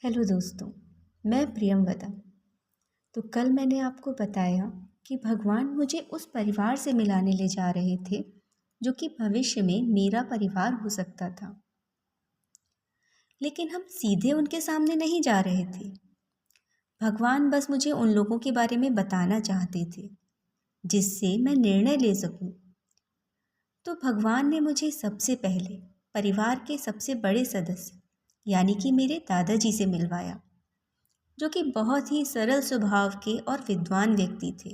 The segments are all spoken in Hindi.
हेलो दोस्तों, मैं प्रियंवदा। तो कल मैंने आपको बताया कि भगवान मुझे उस परिवार से मिलाने ले जा रहे थे जो कि भविष्य में मेरा परिवार हो सकता था। लेकिन हम सीधे उनके सामने नहीं जा रहे थे। भगवान बस मुझे उन लोगों के बारे में बताना चाहते थे जिससे मैं निर्णय ले सकूं। तो भगवान ने मुझे सबसे पहले परिवार के सबसे बड़े सदस्य यानी कि मेरे दादाजी से मिलवाया, जो कि बहुत ही सरल स्वभाव के और विद्वान व्यक्ति थे।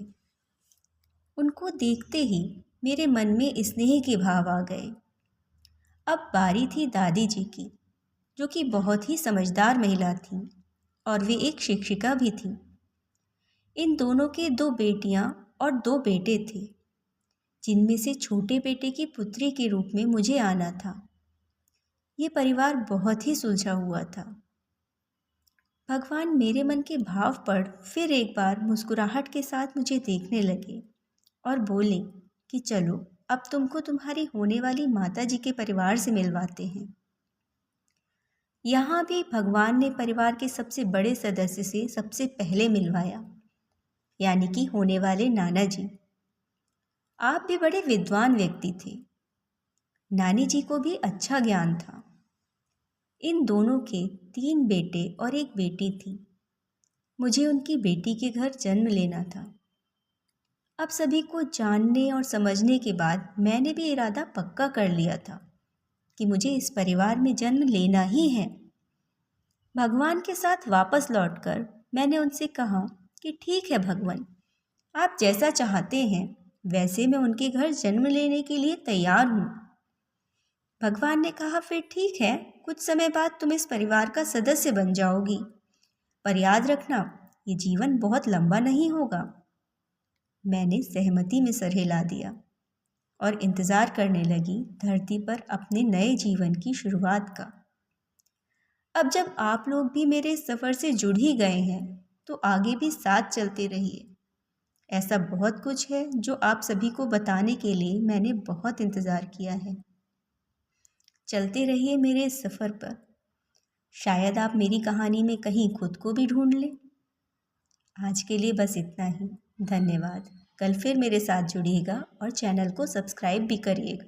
उनको देखते ही मेरे मन में स्नेह के भाव आ गए। अब बारी थी दादी जी की, जो कि बहुत ही समझदार महिला थीं और वे एक शिक्षिका भी थीं। इन दोनों के दो बेटियां और दो बेटे थे, जिनमें से छोटे बेटे की पुत्री के रूप में मुझे आना था। ये परिवार बहुत ही सुलझा हुआ था। भगवान मेरे मन के भाव पढ़ फिर एक बार मुस्कुराहट के साथ मुझे देखने लगे और बोले कि चलो अब तुमको तुम्हारी होने वाली माता जी के परिवार से मिलवाते हैं। यहाँ भी भगवान ने परिवार के सबसे बड़े सदस्य से सबसे पहले मिलवाया, यानी कि होने वाले नाना जी। आप भी बड़े विद्वान व्यक्ति थे। नानी जी को भी अच्छा ज्ञान था। इन दोनों के 3 बेटे और एक बेटी थी। मुझे उनकी बेटी के घर जन्म लेना था। अब सभी को जानने और समझने के बाद मैंने भी इरादा पक्का कर लिया था कि मुझे इस परिवार में जन्म लेना ही है। भगवान के साथ वापस लौटकर मैंने उनसे कहा कि ठीक है भगवान, आप जैसा चाहते हैं वैसे मैं उनके घर जन्म लेने के लिए तैयार हूँ। भगवान ने कहा फिर ठीक है, कुछ समय बाद तुम इस परिवार का सदस्य बन जाओगी, पर याद रखना ये जीवन बहुत लंबा नहीं होगा। मैंने सहमति में सर हिला दिया और इंतज़ार करने लगी धरती पर अपने नए जीवन की शुरुआत का। अब जब आप लोग भी मेरे इस सफ़र से जुड़ ही गए हैं तो आगे भी साथ चलते रहिए। ऐसा बहुत कुछ है जो आप सभी को बताने के लिए मैंने बहुत इंतज़ार किया है। चलते रहिए मेरे इस सफ़र पर। शायद आप मेरी कहानी में कहीं खुद को भी ढूंढ लें। आज के लिए बस इतना ही। धन्यवाद। कल फिर मेरे साथ जुड़िएगा और चैनल को सब्सक्राइब भी करिएगा।